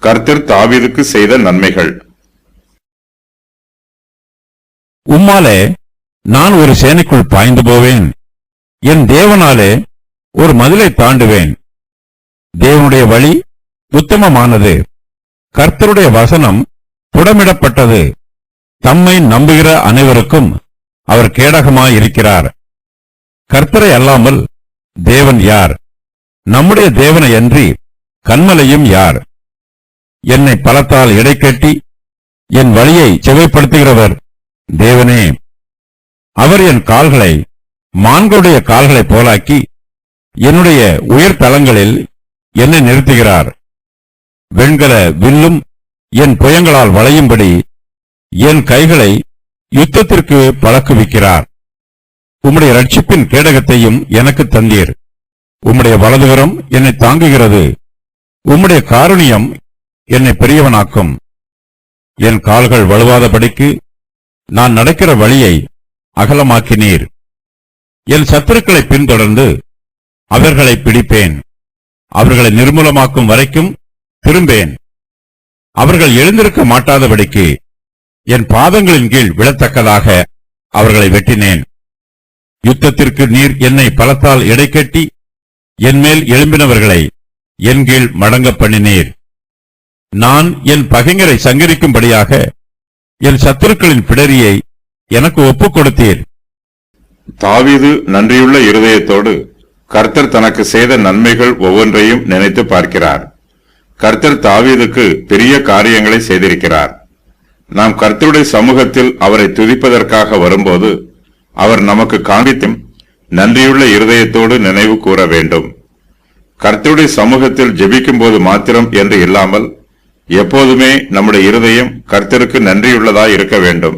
கர்த்தர் தாவீதுக்கு செய்த நன்மைகள். உம்மாலே நான் ஒரு சேனைக்குள் பாய்ந்து போவேன், என் தேவனாலே ஒரு மதிலை தாண்டுவேன். தேவனுடைய வழி உத்தமமானது, கர்த்தருடைய வசனம் புடமிடப்பட்டது. தம்மை நம்புகிற அனைவருக்கும் அவர் கேடகமாயிருக்கிறார். கர்த்தரை அல்லாமல் தேவன் யார்? நம்முடைய தேவனை அன்றி கன்மலையும் யார்? என்னை பலத்தால் இடைக்கட்டி என் வழியை செவைப்படுத்துகிறவர் தேவனே. அவர் என் கால்களை மான்களுடைய கால்களைப் போலாக்கி என்னுடைய உயர்தலங்களில் என்னை நிறுத்துகிறார். வெண்கல வில்லும் என் புயங்களால் வளையும்படி என் கைகளை யுத்தத்திற்கு பழக்குவிக்கிறார். உம்முடைய இரட்சிப்பின் கேடகத்தையும் எனக்கு தந்தீர். உம்முடைய வலதுகரம் என்னை தாங்குகிறது. உம்முடைய காருணியம் என்னை பெரியவனாக்கும். என் கால்கள் வலுவாதபடிக்கு நான் நடக்கிற வழியை அகலமாக்கினீர். என் சத்துருக்களை பின்தொடர்ந்து அவர்களை பிடிப்பேன். அவர்களை நிர்மூலமாக்கும் வரைக்கும் திரும்பேன். அவர்கள் எழுந்திருக்க மாட்டாதபடிக்கு என் பாதங்களின் கீழ் விழத்தக்கதாக அவர்களை வெட்டினேன். யுத்தத்திற்கு நீர் என்னை பலத்தால் இடைக்கட்டி என்மேல் எழும்பினவர்களை என் கீழ் மடங்க பண்ணினீர். நான் என் பகைஞரை சங்கரிக்கும்படியாக என் சத்துருக்களின் பிடரியை எனக்கு ஒப்புக் கொடுத்தீர். தாவீது நன்றியுள்ள இருதயத்தோடு கர்த்தர் தனக்கு செய்த நன்மைகள் ஒவ்வொன்றையும் நினைத்து பார்க்கிறார். கர்த்தர் தாவீதுக்கு பெரிய காரியங்களை செய்திருக்கிறார். நாம் கர்த்தருடைய சமூகத்தில் அவரை துதிப்பதற்காக வரும்போது அவர் நமக்கு காண்பித்தும் நன்றியுள்ள இருதயத்தோடு நினைவு கூற வேண்டும். கர்த்தருடைய சமூகத்தில் ஜெபிக்கும் போது மாத்திரம் என்று இல்லாமல் எப்போதுமே நம்முடைய இருதயம் கர்த்தருக்கு நன்றியுள்ளதாய் இருக்க வேண்டும்.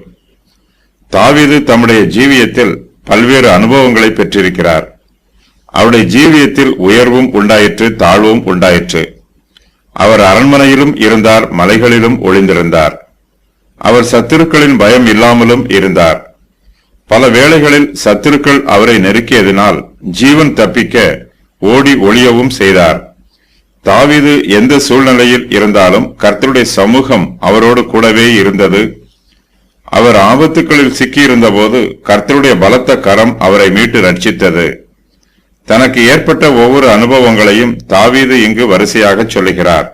தாவீது தம்முடைய ஜீவியத்தில் பல்வேறு அனுபவங்களை பெற்றிருக்கிறார். அவருடைய ஜீவியத்தில் உயர்வும் உண்டாயிற்று, தாழ்வும் உண்டாயிற்று. அவர் அரண்மனையிலும் இருந்தார், மலைகளிலும் ஒளிந்திருந்தார். அவர் சத்துருக்களின் பயம் இல்லாமலும் இருந்தார். பல வேளைகளில் சத்துருக்கள் அவரை நெருக்கியதினால் ஜீவன் தப்பிக்க ஓடி ஒளியவும் செய்தார். தாவீது எந்த சூழ்நிலையில் இருந்தாலும் கர்த்தருடைய சமூகம் அவரோடு கூடவே இருந்தது. அவர் ஆபத்துக்களில் சிக்கியிருந்த போது கர்த்தருடைய பலத்த கரம் அவரை மீட்டு ரட்சித்தது. தனக்கு ஏற்பட்ட ஒவ்வொரு அனுபவங்களையும் தாவீது இங்கு வரிசையாக சொல்லுகிறார்.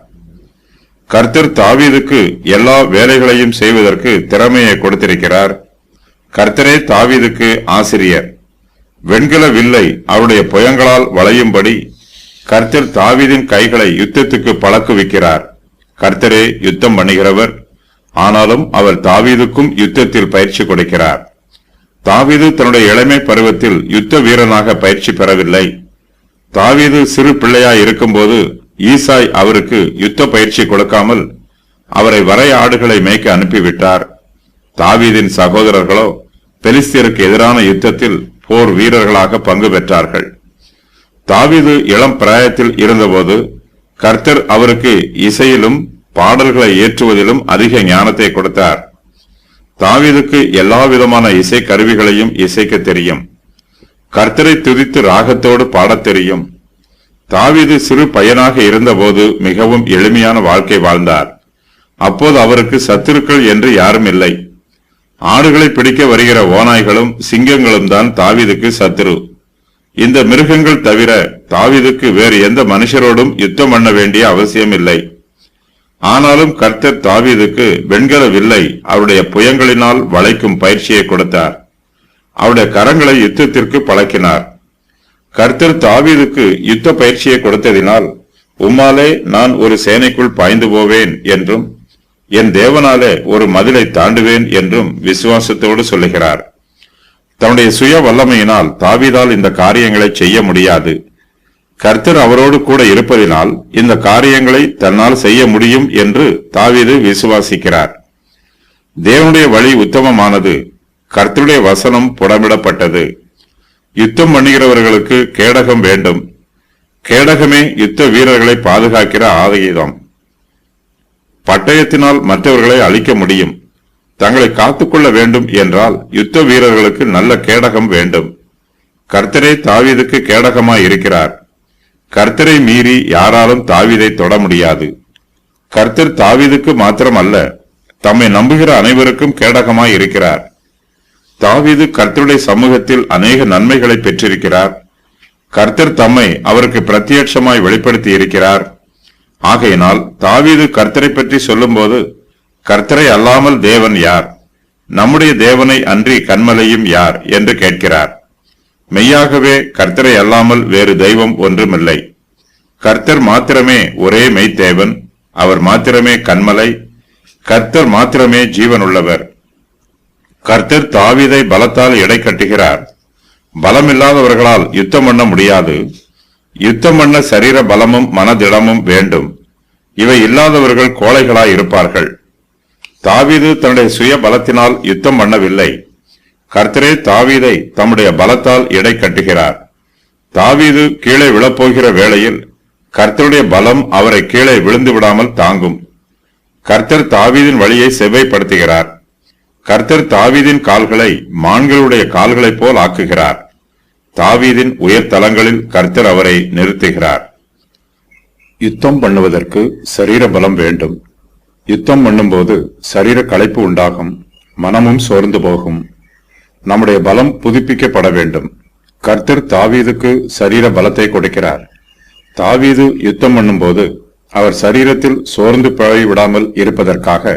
கர்த்தர் தாவீதுக்கு எல்லா வேலைகளையும் செய்வதற்கு திறமையை கொடுத்திருக்கிறார். கர்த்தரே தாவீதுக்கு ஆசிரியர். வெண்கல வில்லை அவருடைய புயங்களால் வளையும்படி கர்த்தர் தாவீதின் கைகளை யுத்தத்துக்கு பழக்குவிக்கிறார். கர்த்தரே யுத்தம் பண்ணுகிறவர். ஆனாலும் அவர் தாவீதுக்கும் யுத்தத்தில் பயிற்சி கொடுக்கிறார். தாவீது தன்னுடைய இளமை பருவத்தில் யுத்த வீரனாக பயிற்சி பெறவில்லை. தாவீது சிறு பிள்ளையாய் இருக்கும்போது ஈசாய் அவருக்கு யுத்த பயிற்சி கொடுக்காமல் அவரை வரை ஆடுகளை மேய்க்க அனுப்பிவிட்டார். தாவீதின் சகோதரர்களோ பெலிஸ்தியருக்கு எதிரான யுத்தத்தில் போர் வீரர்களாக பங்கு பெற்றார்கள். தாவீது இளம் பிராயத்தில் இருந்தபோது கர்த்தர் அவருக்கு இசையிலும் பாடல்களை ஏற்றுவதிலும் அதிக ஞானத்தை கொடுத்தார். தாவீதுக்கு எல்லா விதமான இசை கருவிகளையும் இசைக்க தெரியும். கர்த்தரை துதித்து ராகத்தோடு பாடத் தெரியும். தாவீது சிறு பையனாக இருந்தபோது மிகவும் எளிமையான வாழ்க்கை வாழ்ந்தார். அப்போது அவருக்கு சத்துருக்கள் என்று யாரும் இல்லை. ஆடுகளை பிடிக்க வருகிற ஓநாய்களும் சிங்கங்களும் தான் தாவீதுக்கு சத்துரு. இந்த மிருகங்கள் தவிர தாவீதுக்கு வேறு எந்த மனுஷரோடும் யுத்தம் பண்ண வேண்டிய அவசியம் இல்லை. ஆனாலும் கர்த்தர் தாவீதுக்கு வெண்கல வில்லை அவருடைய புயங்களினால் வளைக்கும் பயிற்சியை கொடுத்தார். அவருடைய கரங்களை யுத்தத்திற்கு பழக்கினார். கர்த்தர் தாவீதுக்கு யுத்த பயிற்சியை கொடுத்ததினால் உம்மாலே நான் ஒரு சேனைக்குள் பாய்ந்து போவேன் என்றும் என் தேவனாலே ஒரு மதிலை தாண்டுவேன் என்றும் விசுவாசத்தோடு சொல்லுகிறார். தன்னுடைய சுய வல்லமையினால் தாவீதால் இந்த காரியங்களை செய்ய முடியாது. கர்த்தர் அவரோடு கூட இருப்பதினால் இந்த காரியங்களை தன்னால் செய்ய முடியும் என்று தாவீது விசுவாசிக்கிறார். தேவனுடைய வழி உத்தமமானது. கர்த்தருடைய வசனம் புடமிடப்பட்டது. யுத்தம் பண்ணுகிறவர்களுக்கு கேடகம் வேண்டும். கேடகமே யுத்த வீரர்களை பாதுகாக்கிற ஆயுதம். பட்டயத்தினால் மற்றவர்களை அழிக்க முடியும். தங்களை காத்துக்கொள்ள வேண்டும் என்றால் யுத்த வீரர்களுக்கு நல்ல கேடகம் வேண்டும். கர்த்தரே தாவீதுக்கு கேடகமாய் இருக்கிறார். கர்த்தரை மீறி யாராலும் தாவீதை தொட முடியாது. கர்த்தர் தாவீதுக்கு மாத்திரமல்ல, தம்மை நம்புகிற அனைவருக்கும் கேடகமாய் இருக்கிறார். தாவீது கர்த்தருடைய சமூகத்தில் அநேக நன்மைகளை பெற்றிருக்கிறார். கர்த்தர் தம்மை அவருக்கு பிரத்யட்சமாய் வெளிப்படுத்தி இருக்கிறார். ஆகையினால் தாவீது கர்த்தரை பற்றி சொல்லும்போது, கர்த்தரை அல்லாமல் தேவன் யார்? நம்முடைய தேவனை அன்றி கன்மலையும் யார் என்று கேட்கிறார். மெய்யாகவே கர்த்தரை அல்லாமல் வேறு தெய்வம் ஒன்றுமில்லை. கர்த்தர் மாத்திரமே ஒரே மெய்த்தேவன். அவர் மாத்திரமே கன்மலை. கர்த்தர் மாத்திரமே ஜீவனுள்ளவர். கர்த்தர் தாவீதை பலத்தால் எடை கட்டுகிறார். பலமில்லாதவர்களால் யுத்தம் பண்ண முடியாது. யுத்தம் பண்ண சரீர பலமும் மனதிடமும் வேண்டும். இவை இல்லாதவர்கள் கோழைகளாய் இருப்பார்கள். தாவீது தன்னுடைய சுய பலத்தினால் யுத்தம் பண்ணவில்லை. கர்த்தரே தாவீதை தம்முடைய பலத்தால் எடை கட்டுகிறார். தாவீது கீழே விழப்போகிற வேளையில் கர்த்தருடைய பலம் அவரை கீழே விழுந்து விடாமல் தாங்கும். கர்த்தர் தாவீதின் வழியை செவ்வைப்படுத்துகிறார். கர்த்தர் தாவீதின் கால்களை மான்களுடைய கால்களைப் போல் ஆக்குகிறார். தாவீதின் உயர்தலங்களில் கர்த்தர் அவரை நிறுத்துகிறார். யுத்தம் பண்ணுவதற்கு சரீர பலம் வேண்டும். யுத்தம் பண்ணும்போது சரீர களைப்பு உண்டாகும், மனமும் சோர்ந்து போகும். நம்முடைய பலம் புதுப்பிக்கப்பட வேண்டும். கர்த்தர் தாவீதுக்கு சரீர பலத்தை கொடுக்கிறார். தாவீது யுத்தம் பண்ணும்போது அவர் சரீரத்தில் சோர்ந்து போய்விடாமல் இருப்பதற்காக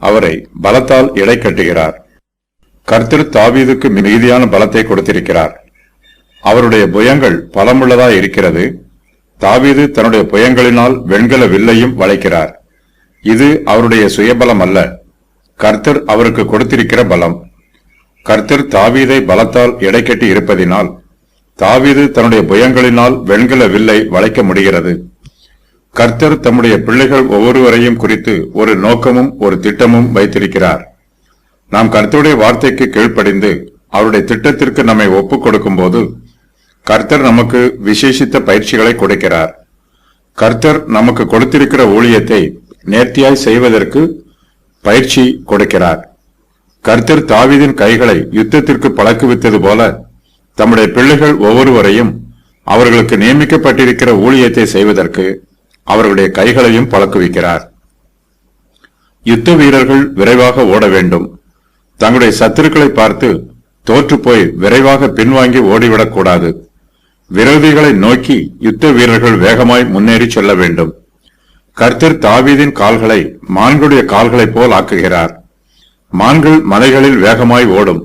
அவரை பலத்தால் எடை கட்டுகிறார். கர்த்தர் தாவீதுக்கு மிகுதியான பலத்தை கொடுத்திருக்கிறார். அவருடைய புயங்கள் பலமுள்ளதாய் இருக்கிறது. தாவீது தன்னுடைய புயங்களினால் வெண்கல வில்லையும் வளைக்கிறார். இது அவருடைய சுயபலம் அல்ல, கர்த்தர் அவருக்கு கொடுத்திருக்கிற பலம். கர்த்தர் தாவீதை பலத்தால் எடை கட்டி இருப்பதினால் தாவீது தன்னுடைய புயங்களினால் வெண்கல வில்லை வளைக்க முடிகிறது. கர்த்தர் தம்முடைய பிள்ளைகள் ஒவ்வொருவரையும் குறித்து ஒரு நோக்கமும் ஒரு திட்டமும் வைத்திருக்கிறார். நாம் கர்த்தருடைய வார்த்தைக்கு கீழ்ப்படிந்து அவருடைய திட்டத்திற்கு நம்மை ஒப்புக் கொடுக்கும் போது கர்த்தர் நமக்கு விசேஷித்த பயிற்சிகளை கொடுக்கிறார். கர்த்தர் நமக்கு கொடுத்திருக்கிற ஊழியத்தை நேர்த்தியாய் செய்வதற்கு பயிற்சி கொடுக்கிறார். கர்த்தர் தாவீதின் கைகளை யுத்தத்திற்கு பழக்குவித்தது போல தம்முடைய பிள்ளைகள் ஒவ்வொருவரையும் அவர்களுக்கு நியமிக்கப்பட்டிருக்கிற ஊழியத்தை செய்வதற்கு அவர்களுடைய கைகளையும் பழக்குவிக்கிறார். யுத்த வீரர்கள் விரைவாக ஓட வேண்டும். தங்களுடைய சத்துருக்களை பார்த்து தோற்று போய் விரைவாக பின்வாங்கி ஓடிவிடக்கூடாது. விரோதிகளை நோக்கி யுத்த வீரர்கள் வேகமாய் முன்னேறி செல்ல வேண்டும். கர்த்தர் தாவீதின் கால்களை மான்களுடைய கால்களைப் போல் ஆக்குகிறார். மான்கள் மலைகளில் வேகமாய் ஓடும்.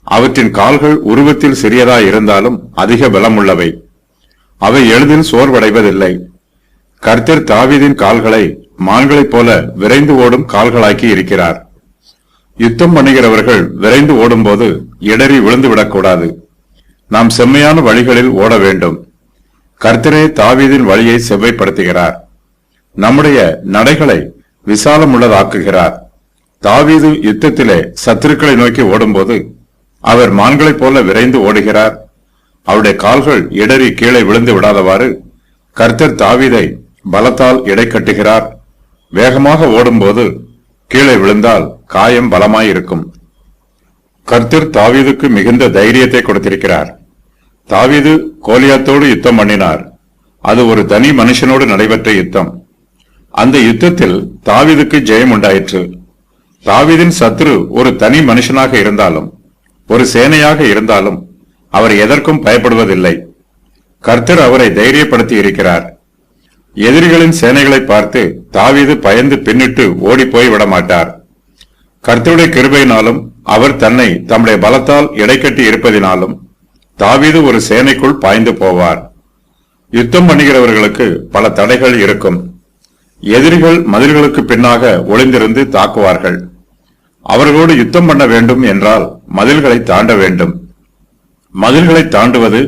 அவற்றின் கால்கள் உருவத்தில் சிறியதாய் இருந்தாலும் அதிக பலமுள்ளவை. அவை எளிதில் சோர்வடைவதில்லை. கர்த்தர் தாவீதின் கால்களை மான்களைப் போல விரைந்து ஓடும் கால்களாக்கி இருக்கிறார். யுத்தம் பண்ணுகிறவர்கள் விரைந்து ஓடும்போது இடறி விழுந்து விடக்கூடாது. நாம் செம்மையான வழிகளில் ஓட வேண்டும். கர்த்தரே தாவீதின் வழியை செவ்வைப்படுத்துகிறார். நம்முடைய நடைகளை விசாலமுள்ளதாக்குகிறார். தாவீது யுத்தத்திலே சத்துருக்களை நோக்கி ஓடும்போது அவர் மான்களைப் போல விரைந்து ஓடுகிறார். அவருடைய கால்கள் இடறி கீழே விழுந்து விடாதவாறு கர்த்தர் தாவீதை பலத்தால் எடை கட்டுகிறார். வேகமாக ஓடும்போது கீழே விழுந்தால் காயம் பலமாயிருக்கும். கர்த்தர் தாவீதுக்கு மிகுந்த தைரியத்தை கொடுத்திருக்கிறார். தாவீது கோலியாத்தோடு யுத்தம் பண்ணினார். அது ஒரு தனி மனுஷனோடு நடைபெற்ற யுத்தம். அந்த யுத்தத்தில் தாவீதுக்கு ஜெயம் உண்டாயிற்று. தாவீதின் சத்ரு ஒரு தனி மனுஷனாக இருந்தாலும் ஒரு சேனையாக இருந்தாலும் அவர் எதற்கும் பயப்படுவதில்லை. கர்த்தர் அவரை தைரியப்படுத்தி இருக்கிறார். எதிரிகளின் சேனைகளை பார்த்து தாவீது பயந்து பின்னிட்டு ஓடி போய் விடமாட்டார். கர்த்தருடைய கிருபையினாலும் அவர் தன்னை தம்முடைய பலத்தால் எடைக்கட்டி இருப்பதினாலும் தாவீது ஒரு சேனைக்குள் பாய்ந்து போவார். யுத்தம் பண்ணுகிறவர்களுக்கு பல தடைகள் இருக்கும். எதிரிகள் மதில்களுக்கு பின்னாக ஒளிந்திருந்து தாக்குவார்கள். அவர்களோடு யுத்தம் பண்ண வேண்டும் என்றால் மதில்களை தாண்ட வேண்டும். மதில்களை தாண்டுவது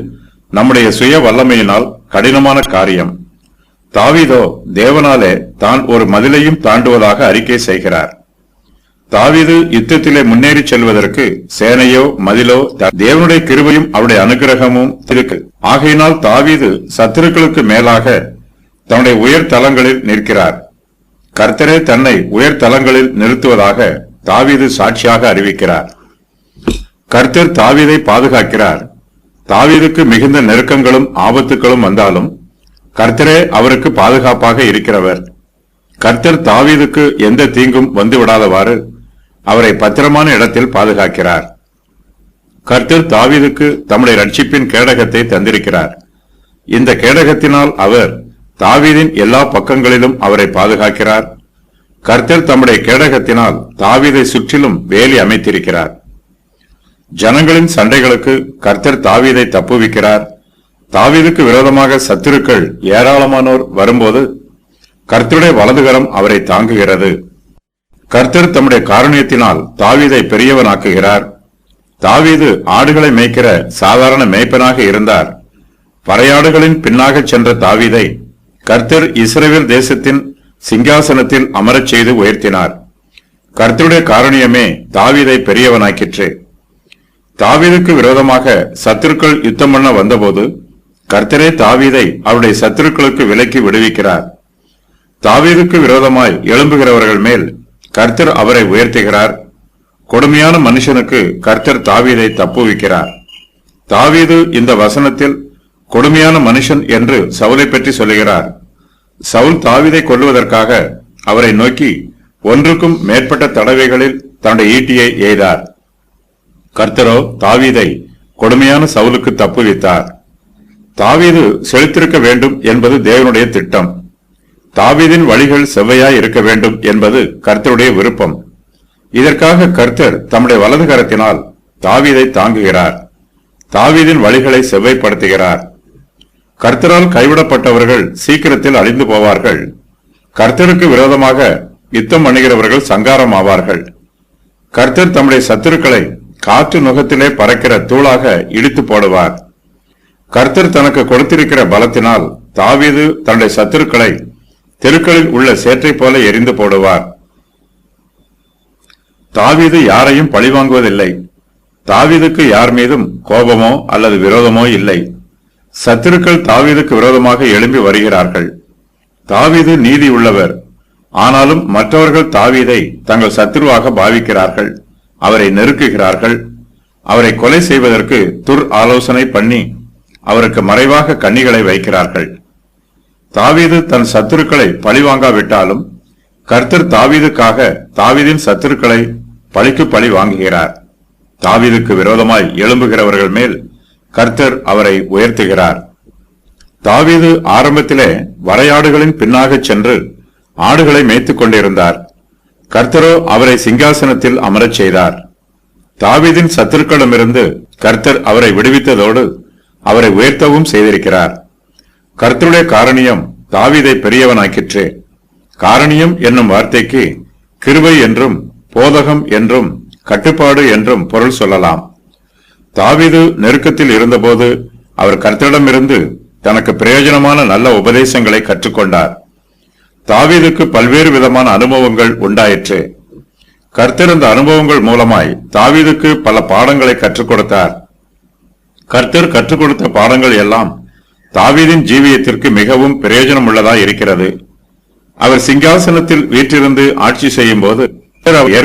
நம்முடைய சுய வல்லமையினால் கடினமான காரியம். தாவீதோ தேவனாலே தான் ஒரு மதிலையும் தாண்டுவதாக அறிக்கை செய்கிறார். தாவீது யுத்தத்திலே முன்னேறி செல்வதற்கு சேனையோ மதிலோ தேவனுடைய கிருபையும் அவருடைய அனுகிரகமும் இருக்கு. ஆகையினால் தாவீது சத்துருக்களுக்கு மேலாக தன்னுடைய உயர் தலங்களில் நிற்கிறார். கர்த்தரே தன்னை உயர் தலங்களில் நிறுத்துவதாக தாவீது சாட்சியாக அறிவிக்கிறார். கர்த்தர் தாவீதை பாதுகாக்கிறார். தாவீதுக்கு மிகுந்த நெருக்கங்களும் ஆபத்துக்களும் வந்தாலும் கர்த்தரே அவருக்கு பாதுகாப்பாக இருக்கிறவர். கர்த்தர் தாவீதுக்கு எந்த தீங்கும் வந்துவிடாதவாறு அவரை பத்திரமான இடத்தில் பாதுகாக்கிறார். கர்த்தர் தாவீதுக்கு தம்முடைய ரட்சிப்பின் கேடகத்தை தந்திருக்கிறார். இந்த கேடகத்தினால் அவர் தாவீதின் எல்லா பக்கங்களிலும் அவரை பாதுகாக்கிறார். கர்த்தர் தம்முடைய கேடகத்தினால் தாவீதை சுற்றிலும் வேலி அமைத்திருக்கிறார். ஜனங்களின் சண்டைகளுக்கு கர்த்தர் தாவீதை தப்புவிக்கிறார். தாவீதுக்கு விரோதமாக சத்துருக்கள் ஏராளமானோர் வரும்போது கர்த்தருடைய வலதுகரம் அவரை தாங்குகிறது. கர்த்தர் தம்முடைய காருண்யத்தினால் தாவீதை பெரியவனாக்குகிறார். தாவீது ஆடுகளை மேய்க்கிற சாதாரண மேய்ப்பனாக இருந்தார். பறையாடுகளின் பின்னாக சென்ற தாவீதை கர்த்தர் இஸ்ரவேல் தேசத்தின் சிங்காசனத்தில் அமரச் செய்து உயர்த்தினார். கர்த்தருடைய காருண்யமே தாவீதை பெரியவனாக்கிற்று. தாவீதுக்கு விரோதமாக சத்துருக்கள் யுத்தம் பண்ண வந்தபோது கர்த்தரே தாவீதை அவருடைய சத்துருக்களுக்கு விலக்கி விடுவிக்கிறார். தாவீதுக்கு விரோதமாய் எழும்புகிறவர்கள் மேல் கர்த்தர் அவரை உயர்த்துகிறார். கொடுமையான மனுஷனுக்கு கர்த்தர் தாவீதை தப்புவிக்கிறார். தாவீது இந்த வசனத்தில் கொடுமையான மனுஷன் என்று சவுலை பற்றி சொல்லுகிறார். சவுல் தாவீதை கொல்லுவதற்காக அவரை நோக்கி ஒன்றுக்கும் மேற்பட்ட தடவைகளில் தன்னுடைய ஈட்டியை எய்தார். கர்த்தரோ தாவீதை கொடுமையான சவுலுக்கு தப்புவித்தார். தாவீது செழித்திருக்க வேண்டும் என்பது தேவனுடைய திட்டம். தாவீதின் வழிகள் செவ்வையாய் இருக்க வேண்டும் என்பது கர்த்தருடைய விருப்பம். இதற்காக கர்த்தர் தம்முடைய வலது கரத்தினால் தாவீதை தாங்குகிறார். தாவீதின் வழிகளை செவ்வைப்படுத்துகிறார். கர்த்தரால் கைவிடப்பட்டவர்கள் சீக்கிரத்தில் அழிந்து போவார்கள். கர்த்தருக்கு விரோதமாக யுத்தம் பண்ணுகிறவர்கள் சங்காரம் ஆவார்கள். கர்த்தர் தம்முடைய சத்துருக்களை காற்று நுகத்திலே பறக்கிற தூளாக இடித்து போடுவார். கர்த்தர் தனக்கு கொடுத்திருக்கிற பலத்தினால் தாவீது தன்னுடைய சத்துருக்களை தெருக்களில் உள்ள சேற்றை போல எரிந்து போடுவார். தாவீது யாரையும் பழிவாங்குவதில்லை. தாவீதுக்கு யார் மீதும் கோபமோ அல்லது விரோதமோ இல்லை. சத்துருக்கள் தாவீதுக்கு விரோதமாக எழும்பி வருகிறார்கள். தாவீது நீதி உள்ளவர். ஆனாலும் மற்றவர்கள் தாவீதை தங்கள் சத்துருவாக பாவிக்கிறார்கள். அவரை நெருக்குகிறார்கள். அவரை கொலை செய்வதற்கு துர் ஆலோசனை பண்ணி அவருக்கு மறைவாக கண்ணிகளை வைக்கிறார்கள். தாவீது தன் சத்துருக்களை பழிவாங்காவிட்டாலும் கர்த்தர் தாவீதுக்காக தாவீதின் சத்துருக்களை பழிக்கு பழி வாங்குகிறார். தாவீதுக்கு விரோதமாய் எழும்புகிறவர்கள் மேல் கர்த்தர் அவரை உயர்த்துகிறார். தாவீது ஆரம்பத்திலே வரையாடுகளின் பின்னாக சென்று ஆடுகளை மேய்த்துக் கொண்டிருந்தார். கர்த்தரோ அவரை சிங்காசனத்தில் அமரச் செய்தார். தாவீதின் சத்துருக்களிடமிருந்து கர்த்தர் அவரை விடுவித்ததோடு அவரை உயர்த்தவும் செய்திருக்கிறார். கர்த்தருடைய காரணியம் தாவீதை பெரியவனாக்கிற்று. காரணியம் என்னும் வார்த்தைக்கு கிருபை என்றும் போதகம் என்றும் கட்டுப்பாடு என்றும் பொருள் சொல்லலாம். தாவீது நெருக்கத்தில் இருந்தபோது அவர் கர்த்தரிடமிருந்து தனக்கு பிரயோஜனமான நல்ல உபதேசங்களை கற்றுக்கொண்டார். தாவீதுக்கு பல்வேறு விதமான அனுபவங்கள் உண்டாயிற்று. கர்த்தர் இந்த அனுபவங்கள் மூலமாய் தாவீதுக்கு பல பாடங்களை கற்றுக் கொடுத்தார். கர்த்தர் கற்றுக் கொடுத்த பாடங்கள் எல்லாம் தாவீதின் ஜீவியத்திற்கு மிகவும் பிரயோஜனம் உள்ளதாய் இருக்கிறது. அவர் சிங்காசனத்தில் வீற்றிருந்து ஆட்சி செய்யும் போது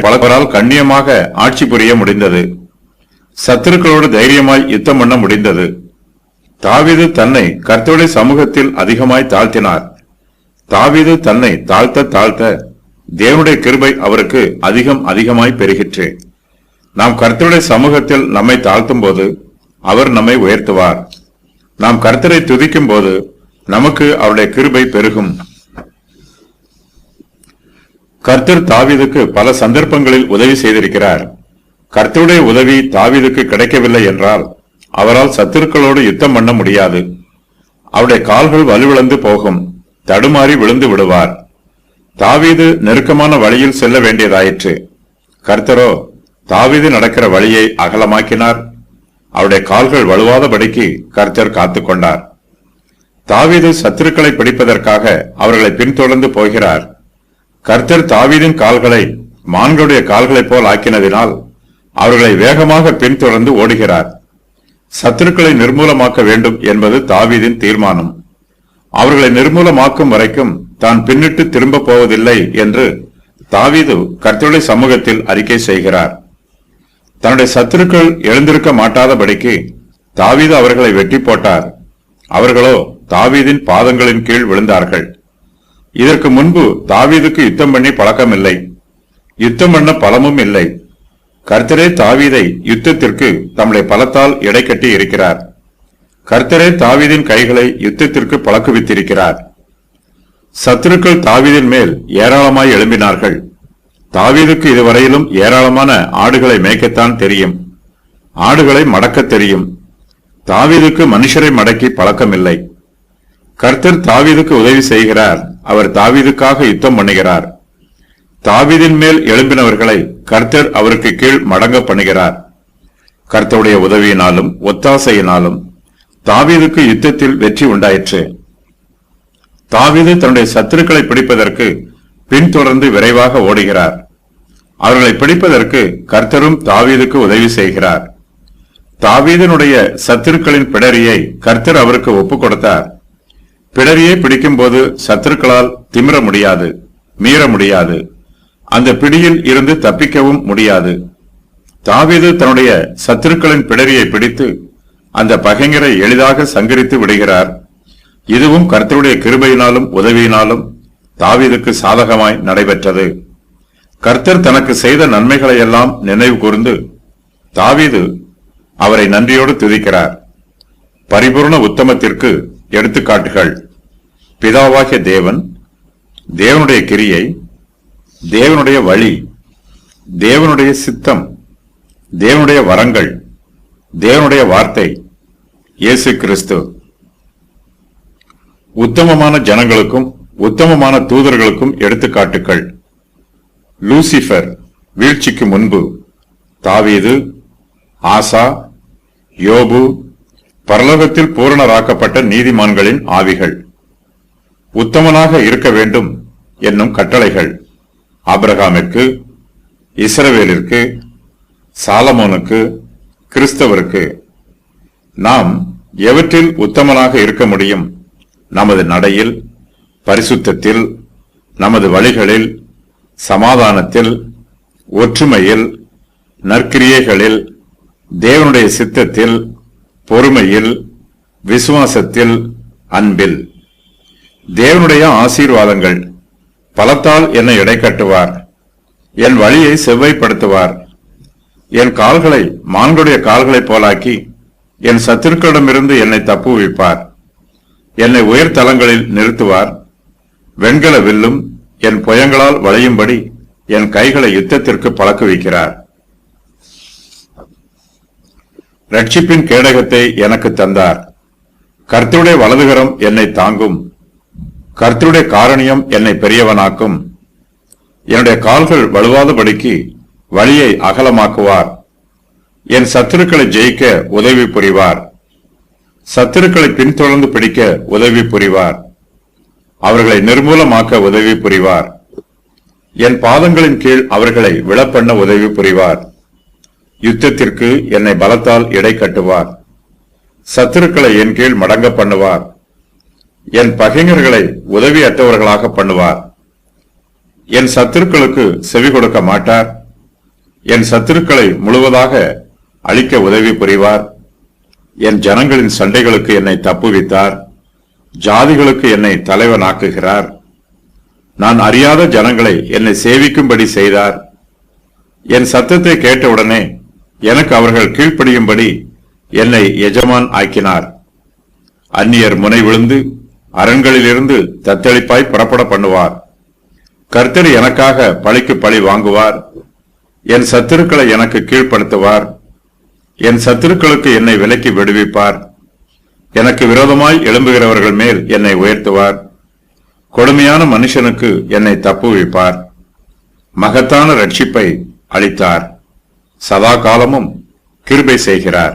பலரால் கண்ணியமாக ஆட்சி புரிய முடிந்தது. சத்துருக்களோடு தைரியமாய் யுத்தம் பண்ண முடிந்தது. தாவீது தன்னை கர்த்தருடைய சமூகத்தில் அதிகமாய் தாழ்த்தினார். தாவீது தன்னை தாழ்த்த தாழ்த்த தேவனுடைய கிருபை அவருக்கு அதிகமாய் பெருகிற்று. நாம் கர்த்தருடைய சமூகத்தில் நம்மை தாழ்த்தும் போது அவர் நம்மை உயர்த்துவார். நாம் கர்த்தரை துதிக்கும் போது நமக்கு அவருடைய கிருபை பெருகும். கர்த்தர் தாவீதுக்கு பல சந்தர்ப்பங்களில் உதவி செய்திருக்கிறார். கர்த்தருடைய உதவி தாவீதுக்கு கிடைக்கவில்லை என்றால் அவரால் சத்துருக்களோடு யுத்தம் பண்ண முடியாது. அவருடைய கால்கள் வலுவிழந்து போகும். தடுமாறி விழுந்து விடுவார். தாவீது நெருக்கமான வழியில் செல்ல வேண்டியதாயிற்று. கர்த்தரோ தாவீது நடக்கிற வழியை அகலமாக்கினார். அவருடைய கால்கள் வலுவாதபடிக்கு கர்த்தர் காத்துக்கொண்டார். தாவீது சத்துருக்களை பிடிப்பதற்காக அவர்களை பின்தொடர்ந்து போகிறார். கர்த்தர் தாவீதின் கால்களை மான்களுடைய கால்களைப் போல் ஆக்கினதினால் அவர்களை வேகமாக பின்தொடர்ந்து ஓடுகிறார். சத்துருக்களை நிர்மூலமாக்க வேண்டும் என்பது தாவீதின் தீர்மானம். அவர்களை நிர்மூலமாக்கும் வரைக்கும் தான் பின்னிட்டு திரும்ப போவதில்லை என்று தாவீது கர்த்தருடைய சமூகத்தில் அறிக்கை செய்கிறார். தன்னுடைய சத்துருக்கள் எழுந்திருக்க மாட்டாதபடிக்கு தாவீது அவர்களை வெட்டி போட்டார். அவர்களோ தாவீதின் பாதங்களின் கீழ் விழுந்தார்கள். இதற்கு முன்பு தாவீதுக்கு யுத்தம் பண்ணி பழக்கம் இல்லை. யுத்தம் பண்ண பலமும் இல்லை. கர்த்தரே தாவீதை யுத்தத்திற்கு தம்முடைய பலத்தால் எடை கட்டி இருக்கிறார். கர்த்தரே தாவீதின் கைகளை யுத்தத்திற்கு பழக்குவித்திருக்கிறார். சத்துருக்கள் தாவீதின் மேல் ஏராளமாய் எழும்பினார்கள். தாவீதுக்கு இதுவரையிலும் ஏராளமான ஆடுகளை மேய்க்கத்தான் தெரியும். ஆடுகளை மடக்கத் தெரியும். தாவீதுக்கு மனுஷரை மடக்கி பழக்கமில்லை. கர்த்தர் தாவீதுக்கு உதவி செய்கிறார். அவர் தாவீதுக்காக யுத்தம் பண்ணுகிறார். தாவீதின் மேல் எழும்பினவர்களை கர்த்தர் அவருக்கு கீழ் மடங்க பண்ணுகிறார். கர்த்தருடைய உதவியினாலும் ஒத்தாசையினாலும் தாவீதுக்கு யுத்தத்தில் வெற்றி உண்டாயிற்று. தாவீது தன்னுடைய சத்துருக்களை பிடிப்பதற்கு பின்தொடர்ந்து விரைவாக ஓடுகிறார். அவர்களை பிடிப்பதற்கு கர்த்தரும் தாவீதுக்கு உதவி செய்கிறார். தாவீதினுடைய சத்துருக்களின் பிடரியை கர்த்தர் அவருக்கு ஒப்புக் கொடுத்தார். பிடரியை பிடிக்கும் போது சத்துருக்களால் திமிர முடியாது, மீற முடியாது. அந்த பிடியில் இருந்து தப்பிக்கவும் முடியாது. தாவீது தன்னுடைய சத்துருக்களின் பிடரியை பிடித்து அந்த பகைஞரை எளிதாக சங்கரித்து விடுகிறார். இதுவும் கர்த்தருடைய கிருபையினாலும் உதவியினாலும் தாவீதுக்கு சாதகமாய் நடைபெற்றது. கர்த்தர் தனக்கு செய்த நன்மைகளை எல்லாம் நினைவு கூர்ந்து தாவீது அவரை நன்றியோடு துதிக்கிறார். பரிபூர்ண உத்தமத்திற்கு எடுத்துக்காட்டுகள்: பிதாவாகிய தேவன், தேவனுடைய கிரியை, தேவனுடைய வழி, தேவனுடைய சித்தம், தேவனுடைய வரங்கள், தேவனுடைய வார்த்தை, இயேசு கிறிஸ்து. உத்தமமான ஜனங்களுக்கும் உத்தமமான தூதர்களுக்கும் எடுத்துக்காட்டுகள்: லூசிபர் வீழ்ச்சிக்கு முன்பு, தாவீது, ஆசா, யோபு, பரலோகத்தில் பூரணராக்கப்பட்ட நீதிமான்களின் ஆவிகள். உத்தமனாக இருக்க வேண்டும் என்னும் கட்டளைகள் ஆபிரகாமிற்கு, இஸ்ரவேலிற்கு, சாலமோனுக்கு, கிறிஸ்தவருக்கு. நாம் எவற்றில் உத்தமனாக இருக்க முடியும்? நமது நடையில், பரிசுத்தத்தில், நமது வழிகளில், சமாதானத்தில், ஒற்றுமையில், நற்கிரியைகளில், தேவனுடைய சித்தத்தில், பொறுமையில், விசுவாசத்தில், அன்பில். தேவனுடைய ஆசீர்வாதங்கள்: பலத்தால் என்னை எடை கட்டுவார், என் வழியை செவ்வாய்ப்படுத்துவார், என் கால்களை மான்களுடைய கால்களைப் போலாக்கி என் சத்துருக்களிடமிருந்து என்னை தப்புவிப்பார், என்னை உயர்தலங்களில் நிறுத்துவார், வெண்கல வில்லும் என் புயங்களால் வளையும்படி என் கைகளை யுத்தத்திற்கு பழக்குவிக்கிறார். ரட்சிப்பின் கேடகத்தை எனக்கு தந்தார். கர்த்தருடைய வலதுகரம் என்னை தாங்கும். கர்த்தருடைய காரணியம் என்னை பெரியவனாக்கும். என்னுடைய கால்கள் வலுவாதபடிக்கு வழியை அகலமாக்குவார். என் சத்துருக்களை ஜெயிக்க உதவி புரிவார். சத்துருக்களை பின்தொடர்ந்து பிடிக்க உதவி புரிவார். அவர்களை நிர்மூலமாக்க உதவி புரிவார். என் பாதங்களின் கீழ் அவர்களை விழப்பண்ண உதவி புரிவார். யுத்தத்திற்கு என்னை பலத்தால் எடை கட்டுவார். சத்துருக்களை என் கீழ் மடங்க பண்ணுவார். என் பகைஞர்களை உதவியற்றவர்களாக பண்ணுவார். என் சத்துருக்களுக்கு செவி கொடுக்க மாட்டார். என் சத்துருக்களை முழுவதாக அழிக்க உதவி புரிவார். என் ஜனங்களின் சண்டைகளுக்கு என்னை தப்புவித்தார். ஜாதிகளுக்கு என்னை தலைவனாக்குகிறார். நான் அறியாத ஜனங்களை என்னை சேவிக்கும்படி செய்தார். என் சத்தத்தை கேட்டவுடனே எனக்கு அவர்கள் கீழ்ப்படியும்படி என்னை எஜமான் ஆக்கினார். அந்நியர் முனை விழுந்து அரண்களிலிருந்து தத்தளிப்பாய் புறப்பட பண்ணுவார். கர்த்தர் எனக்காக பழிக்கு பழி வாங்குவார். என் சத்துருக்களை எனக்கு கீழ்ப்படுத்துவார். என் சத்துருக்களுக்கு என்னை விலக்கி விடுவிப்பார். எனக்கு விரோதமாய் எழும்புகிறவர்கள் மேல் என்னை உயர்த்துவார். கொடுமையான மனுஷனுக்கு என்னை தப்புவிப்பார். மகத்தான ரட்சிப்பை அளித்தார். சதா காலமும் கிருபை செய்கிறார்.